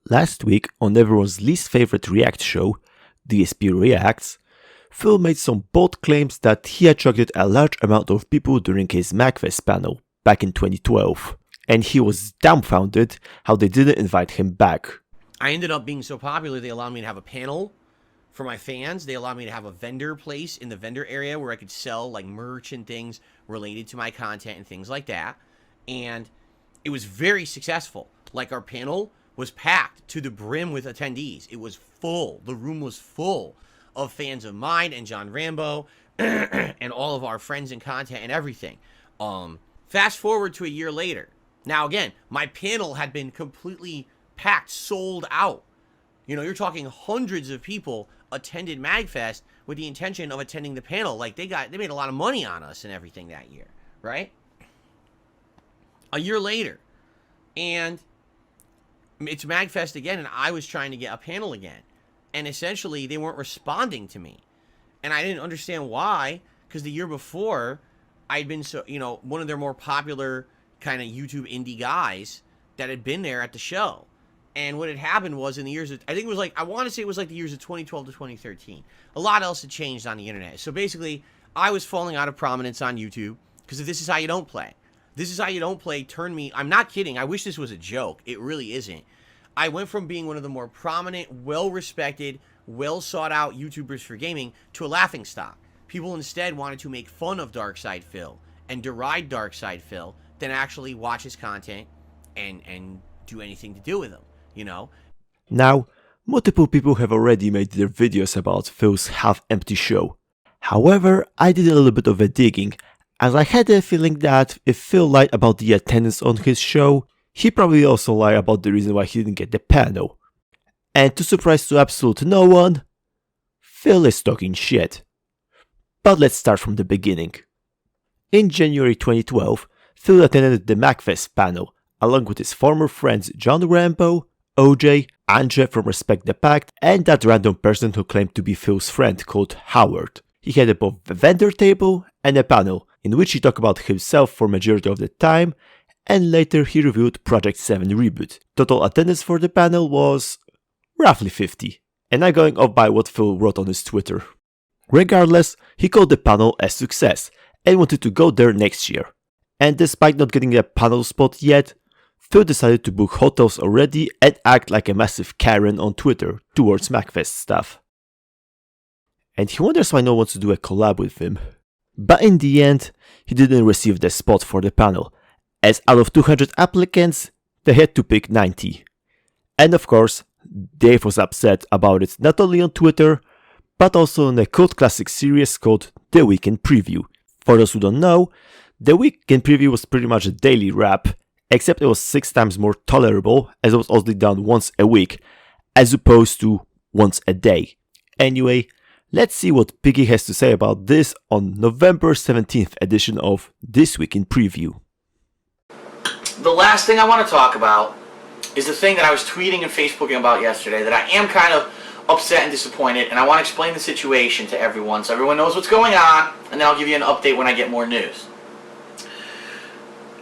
Last week, on everyone's least favorite React show, DSP Reacts, Phil made some bold claims that he attracted a large amount of people during his MagFest panel back in 2012, and he was dumbfounded how they didn't invite him back. I ended up being so popular, they allowed me to have a panel for my fans. They allowed me to have a vendor place in the vendor area where I could sell like merch and things related to my content and things like that. And it was very successful. Like, our panel was packed to the brim with attendees. It was full. The room was full of fans of mine and John Rambo and all of our friends and content and everything. Fast forward to a year later. Now, again, my panel had been completely packed, sold out. You know, you're talking hundreds of people attended MagFest with the intention of attending the panel. Like, they made a lot of money on us and everything that year, right? A year later, and it's MagFest again, and I was trying to get a panel again. And essentially, they weren't responding to me. And I didn't understand why, because the year before, I'd been one of their more popular kind of YouTube indie guys that had been there at the show. And what had happened was, in the years of, I think it was like, I want to say it was like the years of 2012 to 2013. A lot else had changed on the internet. So basically, I was falling out of prominence on YouTube, because if this is how you don't play. This is how you don't play turned me, I'm not kidding, I wish this was a joke. It really isn't. I went from being one of the more prominent, well-respected, well-sought-out YouTubers for gaming to a laughingstock. People instead wanted to make fun of Darkside Phil and deride Darkside Phil than actually watch his content and do anything to do with him, you know? Now, multiple people have already made their videos about Phil's half-empty show. However, I did a little bit of a digging, as I had a feeling that if Phil lied about the attendance on his show, he probably also lied about the reason why he didn't get the panel. And to surprise to absolute no one, Phil is talking shit. But let's start from the beginning. In January 2012, Phil attended the MagFest panel, along with his former friends John Rambo, OJ, Anje from Respect the Pact, and that random person who claimed to be Phil's friend called Howard. He had both a vendor table and a panel, in which he talked about himself for majority of the time, and later he reviewed Project 7 Reboot. Total attendance for the panel was roughly 50, and I'm going off by what Phil wrote on his Twitter. Regardless, he called the panel a success, and wanted to go there next year. And despite not getting a panel spot yet, Phil decided to book hotels already and act like a massive Karen on Twitter towards MagFest staff. And he wonders why no one wants to do a collab with him. But in the end, he didn't receive the spot for the panel, as out of 200 applicants, they had to pick 90. And of course, Dave was upset about it not only on Twitter, but also in a cult classic series called The Weekend Preview. For those who don't know, The Weekend Preview was pretty much a daily wrap, except it was 6 times more tolerable, as it was only done once a week, as opposed to once a day. Anyway, let's see what Piggy has to say about this on November 17th edition of This Week in Preview. The last thing I want to talk about is the thing that I was tweeting and Facebooking about yesterday that I am kind of upset and disappointed, and I want to explain the situation to everyone so everyone knows what's going on, and then I'll give you an update when I get more news.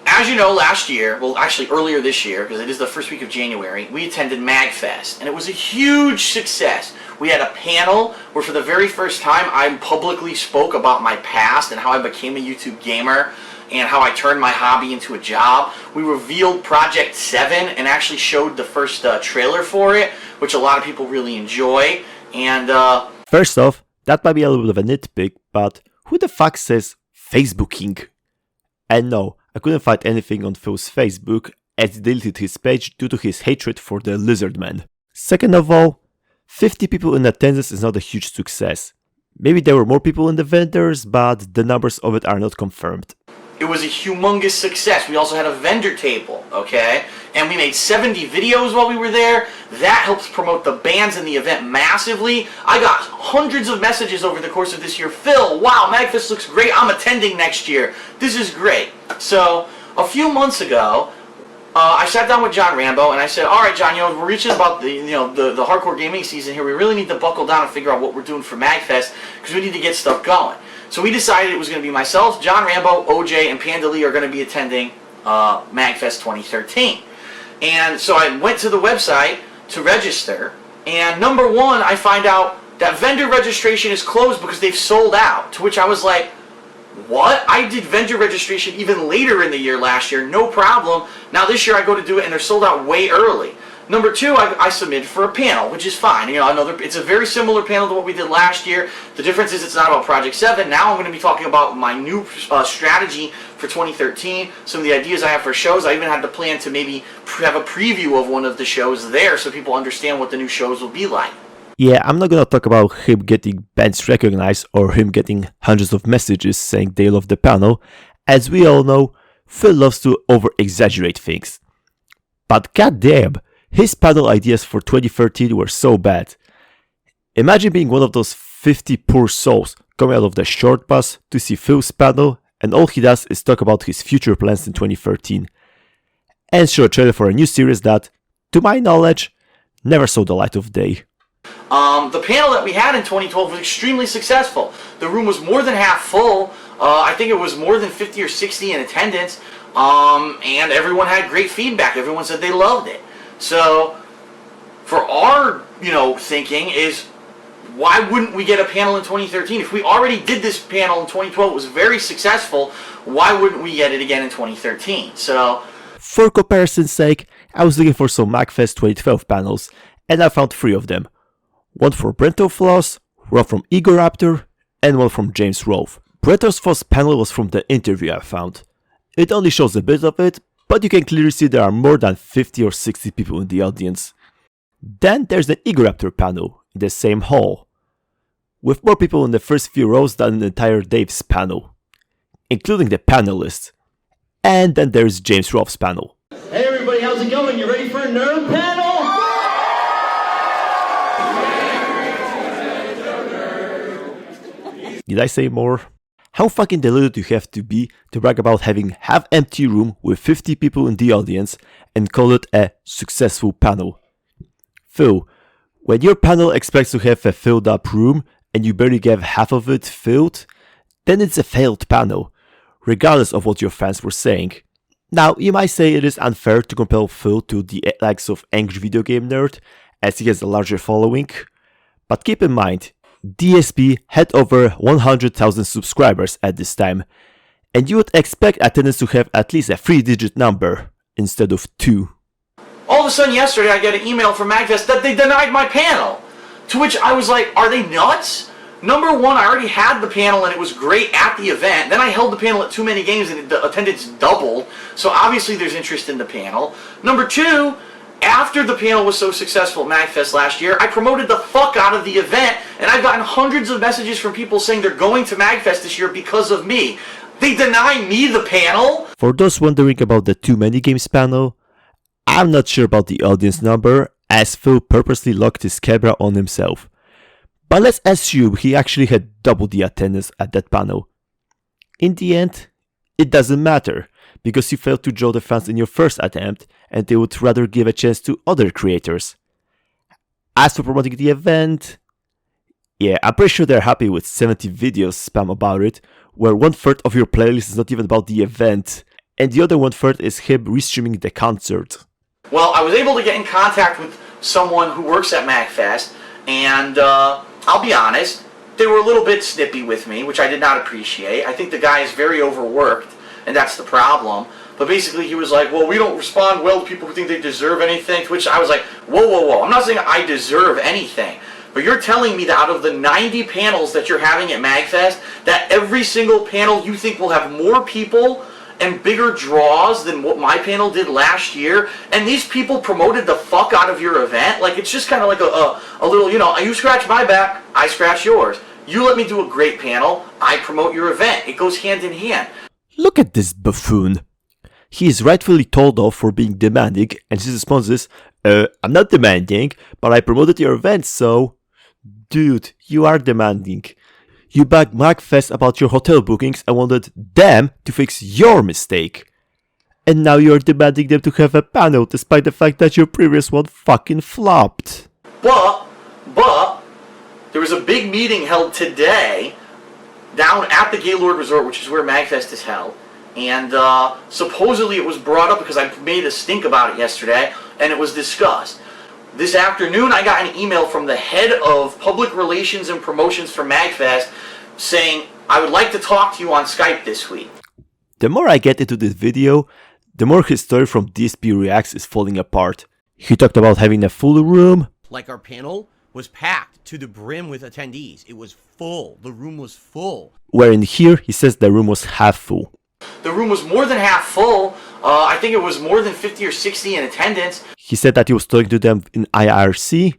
As you know, last year, well actually earlier this year, because it is the first week of January, we attended MagFest, and it was a huge success. We had a panel where for the very first time I publicly spoke about my past and how I became a YouTube gamer and how I turned my hobby into a job. We revealed Project 7 and actually showed the first trailer for it, which a lot of people really enjoy. And first off, that might be a little bit of a nitpick, but who the fuck says Facebooking? And no, I couldn't find anything on Phil's Facebook, as he deleted his page due to his hatred for the Lizard Man. Second of all, 50 people in attendance is not a huge success. Maybe there were more people in the vendors, but the numbers of it are not confirmed. It was a humongous success. We also had a vendor table, okay? And we made 70 videos while we were there. That helps promote the bands in the event massively. I got hundreds of messages over the course of this year. Phil, wow, MagFest looks great. I'm attending next year. This is great. So, a few months ago, I sat down with John Rambo and I said, all right, John, we're reaching about the hardcore gaming season here. We really need to buckle down and figure out what we're doing for MagFest because we need to get stuff going. So we decided it was going to be myself, John Rambo, OJ, and Panda Lee are going to be attending MagFest 2013. And so I went to the website to register, and number one, I find out that vendor registration is closed because they've sold out, to which I was like, what? I did vendor registration even later in the year last year, no problem. Now this year I go to do it and they're sold out way early. Number two, I submitted for a panel, which is fine. You know, it's a very similar panel to what we did last year. The difference is it's not about Project 7. Now I'm going to be talking about my new strategy for 2013, some of the ideas I have for shows. I even had the plan to maybe have a preview of one of the shows there so people understand what the new shows will be like. Yeah, I'm not gonna talk about him getting bands recognized or him getting hundreds of messages saying they love the panel. As we all know, Phil loves to over-exaggerate things. But goddamn, his panel ideas for 2013 were so bad. Imagine being one of those 50 poor souls coming out of the short bus to see Phil's panel, and all he does is talk about his future plans in 2013. And show a trailer for a new series that, to my knowledge, never saw the light of day. The panel that we had in 2012 was extremely successful. The room was more than half full. I think it was more than 50 or 60 in attendance. And everyone had great feedback. Everyone said they loved it. So, for our, thinking is, why wouldn't we get a panel in 2013? If we already did this panel in 2012, it was very successful, why wouldn't we get it again in 2013? So, for comparison's sake, I was looking for some MagFest 2012 panels, and I found 3 of them. One from Brento Floss, one from Egoraptor, and one from James Rolfe. Brento Floss' panel was from the interview I found. It only shows a bit of it, but you can clearly see there are more than 50 or 60 people in the audience. Then there's the Egoraptor panel, in the same hall, with more people in the first few rows than the entire Dave's panel, including the panelists. And then there's James Rolfe's panel. Hey everybody, how's it going? You ready for a nerd panel? Did I say more? How fucking deluded you have to be to brag about having half-empty room with 50 people in the audience and call it a successful panel. Phil, when your panel expects to have a filled up room and you barely get half of it filled, then it's a failed panel, regardless of what your fans were saying. Now, you might say it is unfair to compare Phil to the likes of Angry Video Game Nerd, as he has a larger following, but keep in mind, DSP had over 100,000 subscribers at this time, and you would expect attendance to have at least a 3-digit number instead of 2. all of a sudden yesterday I get an email from MagFest that they denied my panel, to which I was like, are they nuts? Number one, I already had the panel and it was great at the event. Then I held the panel at too many games and the attendance doubled. So obviously there's interest in the panel. Number two, after the panel was so successful at MagFest last year, I promoted the fuck out of the event, and I've gotten hundreds of messages from people saying they're going to MagFest this year because of me. They deny me the panel? For those wondering about the Too Many Games panel, I'm not sure about the audience number, as Phil purposely locked his camera on himself. But let's assume he actually had double the attendance at that panel. In the end, it doesn't matter, because you failed to draw the fans in your first attempt, and they would rather give a chance to other creators. As for promoting the event, yeah, I'm pretty sure they're happy with 70 videos spam about it, where 1/3 of your playlist is not even about the event, and the other 1/3 is him restreaming the concert. Well, I was able to get in contact with someone who works at MagFest, and I'll be honest, they were a little bit snippy with me, which I did not appreciate. I think the guy is very overworked, and that's the problem. But basically he was like, well, we don't respond well to people who think they deserve anything, to which I was like, whoa, whoa, whoa, I'm not saying I deserve anything. But you're telling me that out of the 90 panels that you're having at MagFest, that every single panel you think will have more people and bigger draws than what my panel did last year, and these people promoted the fuck out of your event? Like, it's just kind of like a little, you know, you scratch my back, I scratch yours. You let me do a great panel, I promote your event. It goes hand in hand. Look at this buffoon. He is rightfully told off for being demanding, and his response is, I'm not demanding, but I promoted your event, so... Dude, you are demanding. You bagged MagFest about your hotel bookings and wanted them to fix your mistake. And now you're demanding them to have a panel despite the fact that your previous one fucking flopped. But, there was a big meeting held today down at the Gaylord Resort, which is where MagFest is held. And supposedly it was brought up because I made a stink about it yesterday, and it was discussed. This afternoon, I got an email from the head of public relations and promotions for MagFest saying, I would like to talk to you on Skype this week. The more I get into this video, the more his story from DSP Reacts is falling apart. He talked about having a full room. Like our panel was packed to the brim with attendees. It was full. The room was full. Where in here, he says the room was half full. The room was more than half full. I think it was more than 50 or 60 in attendance. He said that he was talking to them in IRC.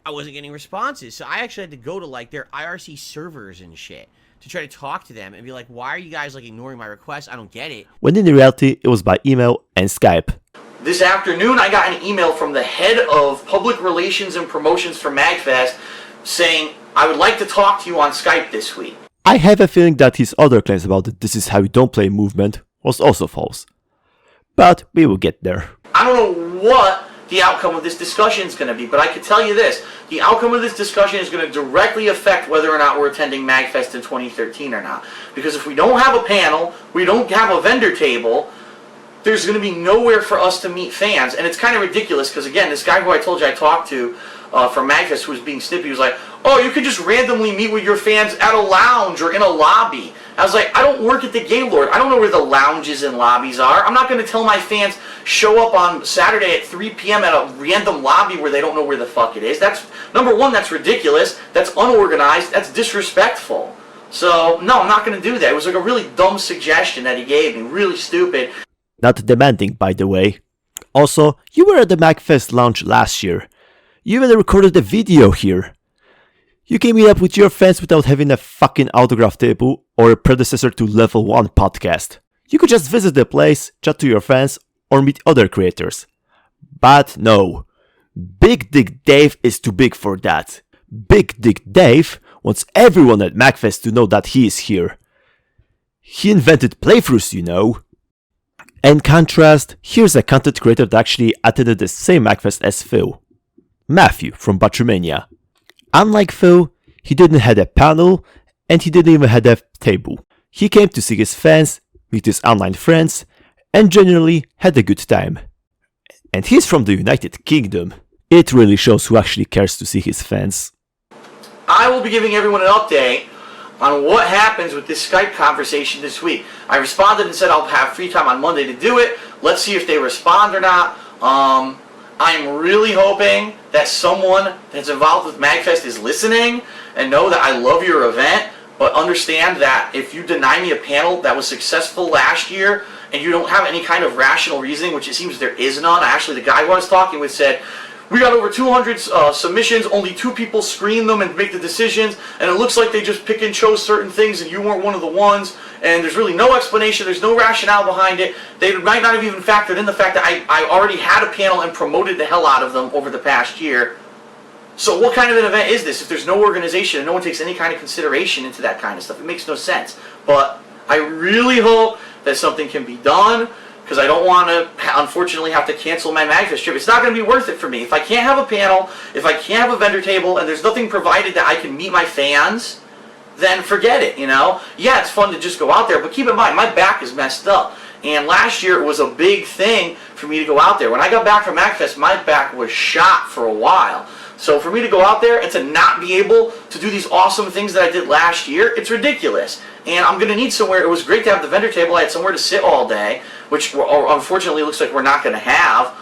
I wasn't getting responses, so I actually had to go to like their IRC servers and shit to try to talk to them and be like, why are you guys like ignoring my requests? I don't get it. When in reality, it was by email and Skype. This afternoon, I got an email from the head of public relations and promotions for MagFest saying, I would like to talk to you on Skype this week. I have a feeling that his other claims about the "this is how you don't play" movement was also false. But we will get there. I don't know what the outcome of this discussion is going to be, but I can tell you this. The outcome of this discussion is going to directly affect whether or not we're attending MagFest in 2013 or not. Because if we don't have a panel, we don't have a vendor table, there's going to be nowhere for us to meet fans. And it's kind of ridiculous because, again, this guy who I told you I talked to from MagFest who was being snippy was like, oh, you could just randomly meet with your fans at a lounge or in a lobby. I was like, I don't work at the Gaylord. I don't know where the lounges and lobbies are. I'm not going to tell my fans show up on Saturday at 3 p.m. at a random lobby where they don't know where the fuck it is. That's, number one, that's ridiculous. That's unorganized. That's disrespectful. So, no, I'm not going to do that. It was like a really dumb suggestion that he gave me. Really stupid. Not demanding, by the way. Also, you were at the MagFest launch last year. You even recorded a video here. You can meet up with your fans without having a fucking autograph table or a predecessor to Level 1 podcast. You could just visit the place, chat to your fans, or meet other creators. But no. Big Dick Dave is too big for that. Big Dick Dave wants everyone at MagFest to know that he is here. He invented playthroughs, you know. In contrast, here's a content creator that actually attended the same MagFest as Phil. Matthew from Batchmania. Unlike Phil, he didn't have a panel and he didn't even have a table. He came to see his fans, meet his online friends, and generally had a good time. And he's from the United Kingdom. It really shows who actually cares to see his fans. I will be giving everyone an update on what happens with this Skype conversation this week. I responded and said I'll have free time on Monday to do it. Let's see if they respond or not. I'm really hoping that someone that's involved with MagFest is listening and know that I love your event, but understand that if you deny me a panel that was successful last year and you don't have any kind of rational reasoning, which it seems there is none. Actually, the guy who I was talking with said, we got over 200 submissions, only 2 people screen them and make the decisions, and it looks like they just pick and chose certain things and you weren't one of the ones, and there's really no explanation, there's no rationale behind it. They might not have even factored in the fact that I already had a panel and promoted the hell out of them over the past year. So what kind of an event is this if there's no organization and no one takes any kind of consideration into that kind of stuff? It makes no sense. But I really hope that something can be done, because I don't want to, unfortunately, have to cancel my MagFest trip. It's not going to be worth it for me. If I can't have a panel, if I can't have a vendor table, and there's nothing provided that I can meet my fans, then forget it, you know? Yeah, it's fun to just go out there, but keep in mind, my back is messed up. And last year, it was a big thing for me to go out there. When I got back from MagFest, my back was shot for a while. So for me to go out there and to not be able to do these awesome things that I did last year, it's ridiculous. And I'm going to need somewhere. It was great to have the vendor table. I had somewhere to sit all day, which unfortunately looks like we're not going to have.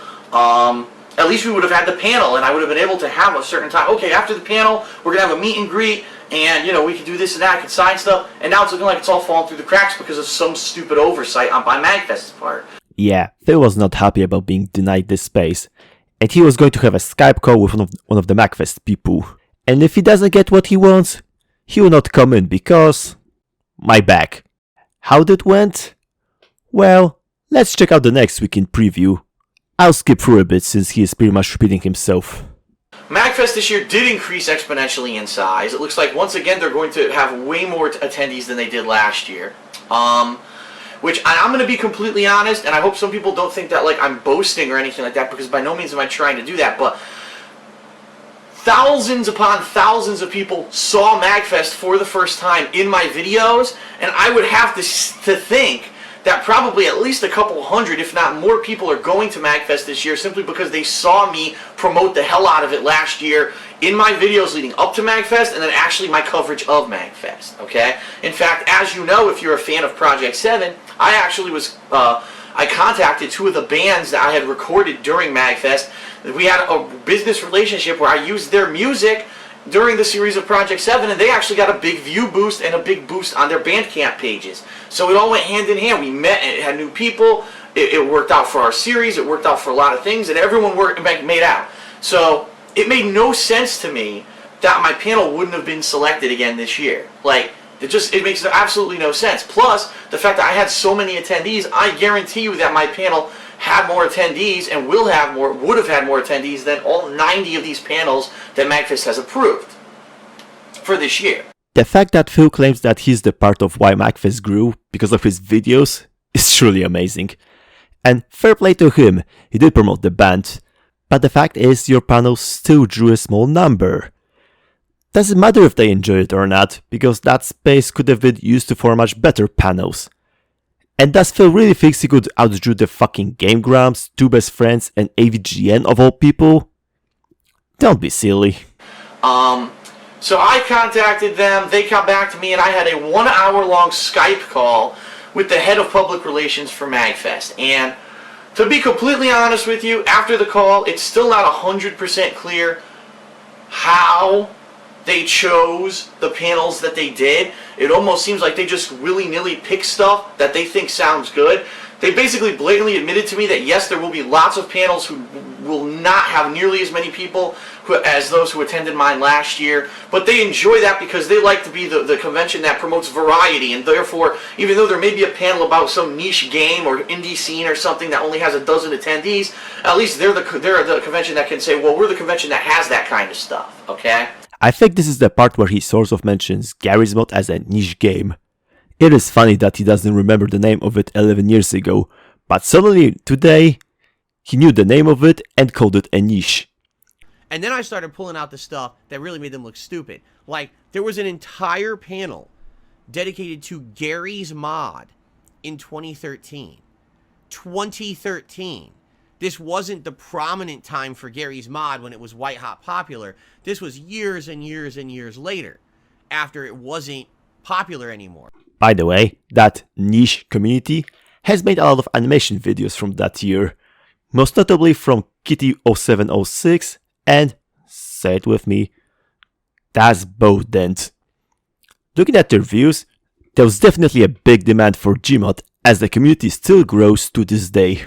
At least we would have had the panel, and I would have been able to have a certain time. Okay, after the panel, we're going to have a meet and greet, and, you know, we can do this and that, I can sign stuff. And now it's looking like it's all falling through the cracks because of some stupid oversight on by MagFest's part. Yeah, Phil was not happy about being denied this space. And he was going to have a Skype call with one of the MagFest people. And if he doesn't get what he wants, he will not come in because... my back. How that went? Well, let's check out the next week in preview. I'll skip through a bit since he is pretty much repeating himself. MagFest this year did increase exponentially in size. It looks like once again they're going to have way more attendees than they did last year. Which I'm going to be completely honest, and I hope some people don't think that like I'm boasting or anything like that, because by no means am I trying to do that, but thousands upon thousands of people saw MagFest for the first time in my videos, and I would have to think that probably at least a couple hundred, if not more, people are going to MagFest this year simply because they saw me promote the hell out of it last year in my videos leading up to MagFest, and then actually my coverage of MagFest, okay? In fact, as you know, if you're a fan of Project 7, I actually was, I contacted 2 of the bands that I had recorded during MagFest. We had a business relationship where I used their music during the series of Project 7, and they actually got a big view boost and a big boost on their Bandcamp pages. So it all went hand in hand. We met and had new people. It worked out for our series. It worked out for a lot of things, and everyone made out. So it made no sense to me that my panel wouldn't have been selected again this year. Like, it makes absolutely no sense. Plus, the fact that I had so many attendees, I guarantee you that my panel had more attendees and would have had more attendees than all 90 of these panels that MagFest has approved for this year. The fact that Phil claims that he's the part of why MagFest grew because of his videos is truly amazing. And fair play to him, he did promote the band. But the fact is, your panel still drew a small number. Doesn't matter if they enjoy it or not, because that space could have been used for much better panels. And does Phil really think he could outdo the fucking Game Grumps, Two Best Friends, and AVGN of all people? Don't be silly. So I contacted them, they got back to me, and I had a 1-hour-long Skype call with the head of public relations for MagFest. And to be completely honest with you, after the call, it's still not 100% clear how they chose the panels that they did. It almost seems like they just willy-nilly pick stuff that they think sounds good. They basically blatantly admitted to me that yes, there will be lots of panels who will not have nearly as many people as those who attended mine last year, but they enjoy that because they like to be the convention that promotes variety, and therefore, even though there may be a panel about some niche game or indie scene or something that only has a dozen attendees, at least they're the convention that can say, well, we're the convention that has that kind of stuff, okay? I think this is the part where he sort of mentions Garry's Mod as a niche game. It is funny that he doesn't remember the name of it 11 years ago, but suddenly today, he knew the name of it and called it a niche. And then I started pulling out the stuff that really made them look stupid. Like, there was an entire panel dedicated to Garry's Mod in 2013. 2013. This wasn't the prominent time for Garry's Mod when it was white hot popular. This was years and years and years later, after it wasn't popular anymore. By the way, that niche community has made a lot of animation videos from that year, most notably from Kitty0706 and, say it with me, Das Boatdent. Looking at their views, there was definitely a big demand for Gmod, as the community still grows to this day.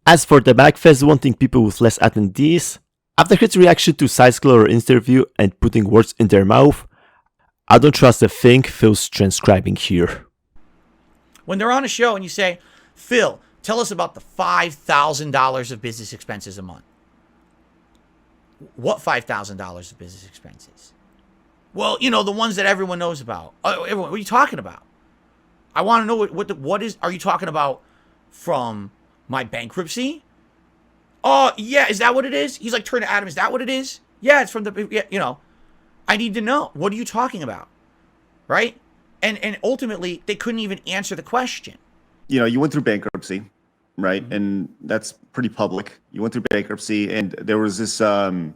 As for the MagFest wanting people with less attendees, after his reaction to Sidescroller interview and putting words in their mouth, I don't trust a thing Phil's transcribing here. When they're on a show and you say, Phil, tell us about the $5,000 of business expenses a month. What $5,000 of business expenses? Well, you know, the ones that everyone knows about. Everyone, what are you talking about? I want to know what is, are you talking about from my bankruptcy? Oh, yeah, is that what it is? He's like, turn to Adam, is that what it is? Yeah, it's from the, yeah, you know, I need to know. What are you talking about? Right? And ultimately, they couldn't even answer the question. You know, you went through bankruptcy, right? Mm-hmm. And that's pretty public. You went through bankruptcy, and there was this, the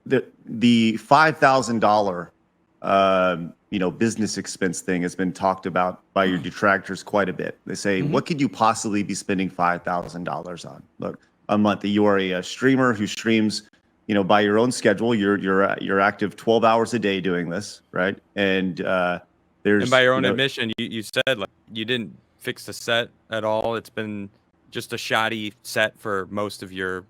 $5,000, you know, business expense thing has been talked about by your detractors quite a bit. They say, what could you possibly be spending $5,000 on? Look, a month. You are a streamer who streams, you know, by your own schedule. You're active 12 hours a day doing this, right? And there's, and by your own admission, you said like you didn't fix the set at all. It's been just a shoddy set for most of your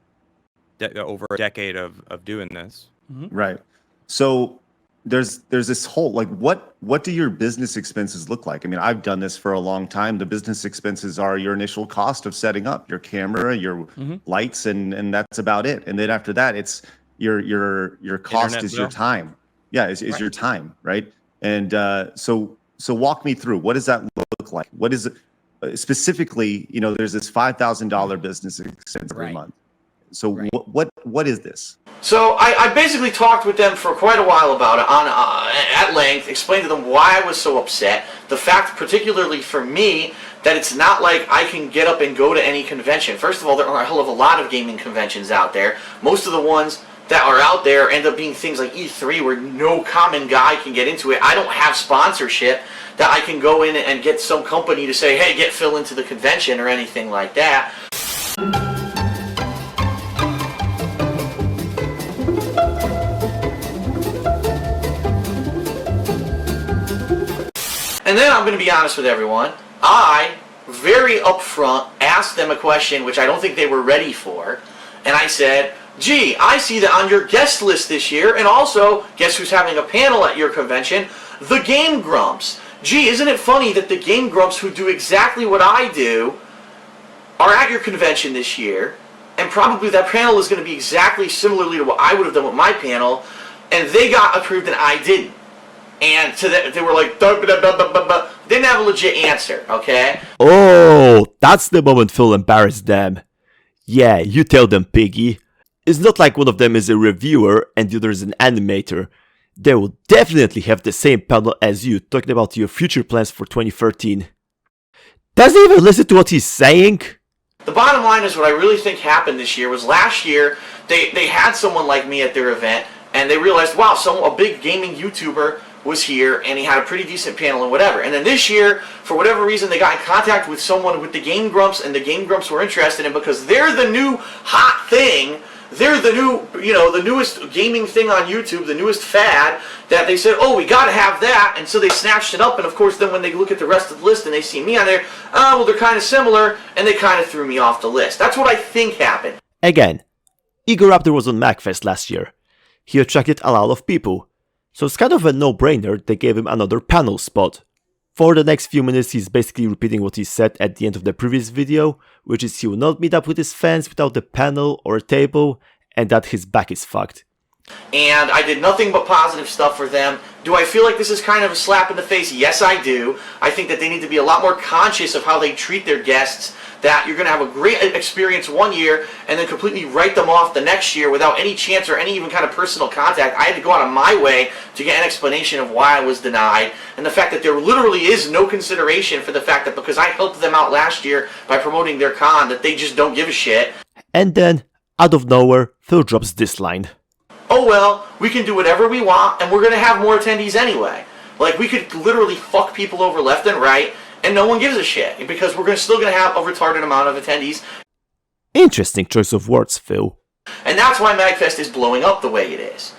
over a decade of doing this. Right. So there's this whole, like, what do your business expenses look like? I mean, I've done this for a long time. The business expenses are your initial cost of setting up your camera, your lights, and that's about it. And then after that, it's your cost Internet is bill. your time. Yeah, is your time, right? And so walk me through, what does that look like? What is it specifically? You know, there's this $5,000 business expense every month. So what is this? So I basically talked with them for quite a while about it at length, explained to them why I was so upset. The fact, particularly for me, that it's not like I can get up and go to any convention. First of all, there are a hell of a lot of gaming conventions out there. Most of the ones that are out there end up being things like E3 where no common guy can get into it. I don't have sponsorship that I can go in and get some company to say, hey, get Phil into the convention or anything like that. And then I'm going to be honest with everyone. I, very upfront, asked them a question which I don't think they were ready for. And I said, gee, I see that on your guest list this year, and also, guess who's having a panel at your convention? The Game Grumps. Gee, isn't it funny that the Game Grumps, who do exactly what I do, are at your convention this year, and probably that panel is going to be exactly similarly to what I would have done with my panel, and they got approved and I didn't. And so they were like, didn't have a legit answer, okay? Oh, that's the moment Phil embarrassed them. Yeah, you tell them, Piggy. It's not like one of them is a reviewer and the other is an animator. They will definitely have the same panel as you, talking about your future plans for 2013. Does he even listen to what he's saying? The bottom line is what I really think happened this year was last year they had someone like me at their event and they realized, wow, a big gaming YouTuber was here and he had a pretty decent panel and whatever. And then this year, for whatever reason, they got in contact with someone with the Game Grumps and the Game Grumps were interested in because they're the new hot thing. They're the new, the newest gaming thing on YouTube, the newest fad, that they said, oh, we got to have that. And so they snatched it up. And of course, then when they look at the rest of the list and they see me on there, oh, well, they're kind of similar. And they kind of threw me off the list. That's what I think happened. Again, Igor Raptor was on MagFest last year. He attracted a lot of people. So it's kind of a no-brainer they gave him another panel spot. For the next few minutes he's basically repeating what he said at the end of the previous video, which is he will not meet up with his fans without a panel or a table, and that his back is fucked. And I did nothing but positive stuff for them. Do I feel like this is kind of a slap in the face? Yes, I do. I think that they need to be a lot more conscious of how they treat their guests, that you're going to have a great experience one year and then completely write them off the next year without any chance or any even kind of personal contact. I had to go out of my way to get an explanation of why I was denied, and the fact that there literally is no consideration for the fact that because I helped them out last year by promoting their con, that they just don't give a shit. And then, out of nowhere, Phil drops this line. Oh well, we can do whatever we want and we're going to have more attendees anyway. Like, we could literally fuck people over left and right and no one gives a shit because we're still going to have a retarded amount of attendees. Interesting choice of words, Phil. And that's why MagFest is blowing up the way it is.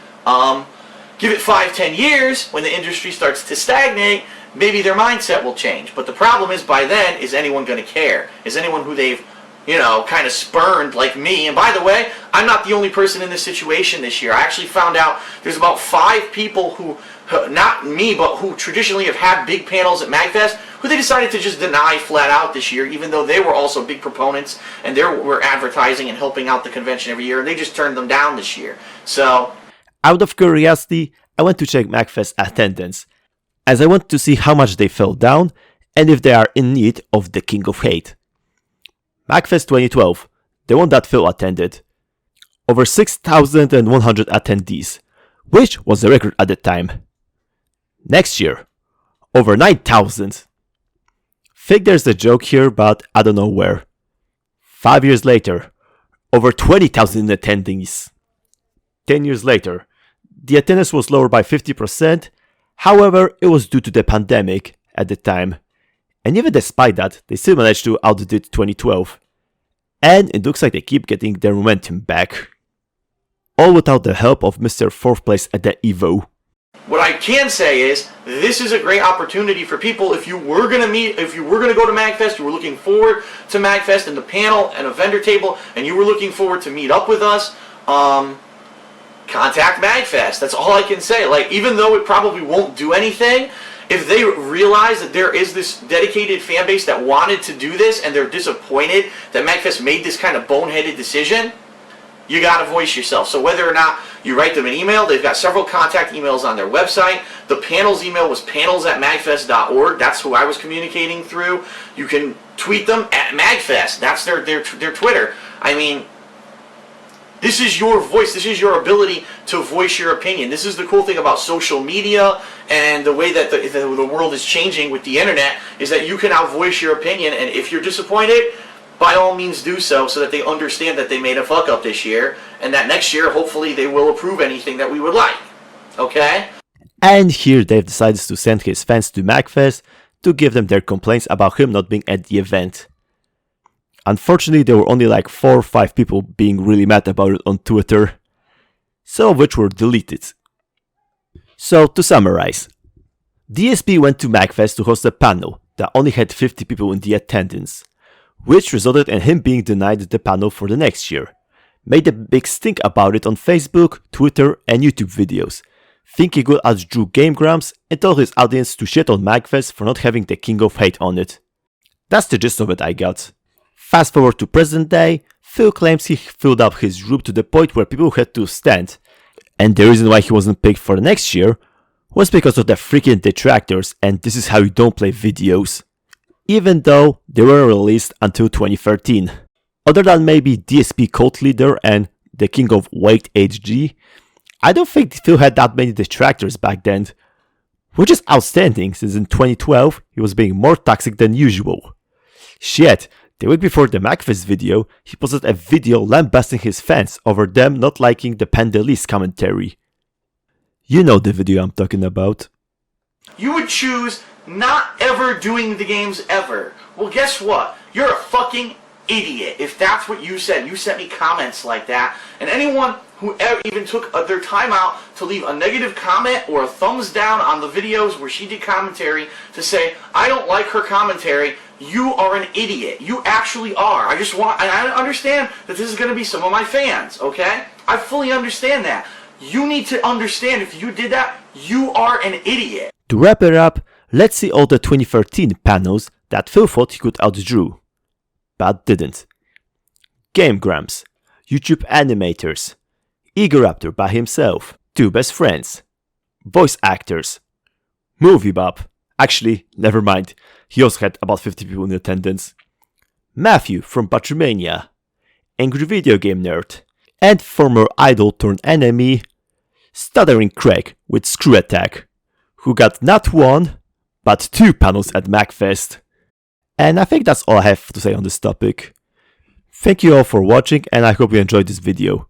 Give it 5-10 years, when the industry starts to stagnate, maybe their mindset will change. But the problem is, by then, is anyone going to care? Is anyone who they've, kind of spurned like me? And by the way, I'm not the only person in this situation this year. I actually found out there's about 5 people who, not me, but who traditionally have had big panels at MagFest, who they decided to just deny flat out this year, even though they were also big proponents and they were advertising and helping out the convention every year, and they just turned them down this year. So, out of curiosity, I went to check MagFest attendance, as I wanted to see how much they fell down and if they are in need of the King of Hate. MagFest 2012, the one that Phil attended. Over 6,100 attendees, which was a record at the time. Next year, over 9,000. Think there's a joke here, but I don't know where. 5 years later, over 20,000 attendees. 10 years later, the attendance was lower by 50%, however, it was due to the pandemic at the time. And even despite that, they still managed to outdo 2012. And it looks like they keep getting their momentum back. All without the help of Mr. 4th place at the Evo. what I can say is this is a great opportunity for people. If you were going to go to MagFest, you were looking forward to MagFest and the panel and a vendor table, and you were looking forward to meet up with us, contact MagFest. That's all I can say. Like, even though it probably won't do anything, if they realize that there is this dedicated fan base that wanted to do this and they're disappointed that MagFest made this kind of boneheaded decision, you got to voice yourself. So whether or not you write them an email, they've got several contact emails on their website. The panel's email was panels@magfest.org. That's who I was communicating through. You can tweet them at MagFest. That's their Twitter. I mean, This is your voice. This is your ability to voice your opinion. This is the cool thing about social media and the way that the world is changing with the internet, is that you can now voice your opinion, and if you're disappointed, by all means do so that they understand that they made a fuck up this year, and that next year, hopefully, they will approve anything that we would like. Okay? And here Dave decides to send his fans to MagFest to give them their complaints about him not being at the event. Unfortunately, there were only like 4 or 5 people being really mad about it on Twitter, some of which were deleted. So, to summarize, DSP went to MagFest to host a panel that only had 50 people in the attendance, which resulted in him being denied the panel for the next year. Made a big stink about it on Facebook, Twitter, and YouTube videos, thinking it outdrew Game Grumps, and told his audience to shit on MagFest for not having the King of Hate on it. That's the gist of it I got. Fast forward to present day, Phil claims he filled up his group to the point where people had to stand, and the reason why he wasn't picked for the next year was because of the freaking detractors, and this is how you don't play videos. Even though they were released until 2013. Other than maybe DSP cult leader and the king of Wait HG, I don't think Phil had that many detractors back then, which is outstanding since in 2012 he was being more toxic than usual. Shit, the week before the MagFest video, he posted a video lambasting his fans over them not liking the Pandalese commentary. You know the video I'm talking about. You would choose not ever doing the games ever. Well, guess what? You're a fucking idiot if that's what you said. You sent me comments like that, and anyone who even took their time out to leave a negative comment or a thumbs down on the videos where she did commentary to say, I don't like her commentary, you are an idiot. You actually are. I understand that this is going to be some of my fans, okay? I fully understand that. You need to understand, if you did that, you are an idiot. To wrap it up, let's see all the 2013 panels that Phil thought he could outdrew, but didn't. Game Grumps, YouTube animators, Egoraptor by himself, 2 best friends, voice actors, Movie Bob, actually, never mind, he also had about 50 people in attendance, Matthew from Patrimania, Angry Video Game Nerd, and former idol turned enemy, Stuttering Craig with Screw Attack, who got not 1, but 2 panels at MagFest. And I think that's all I have to say on this topic. Thank you all for watching, and I hope you enjoyed this video.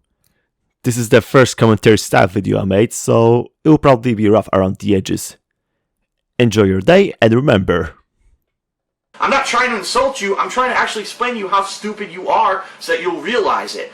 This is the first commentary style video I made, so it will probably be rough around the edges. Enjoy your day, and remember... I'm not trying to insult you, I'm trying to actually explain to you how stupid you are so that you'll realize it.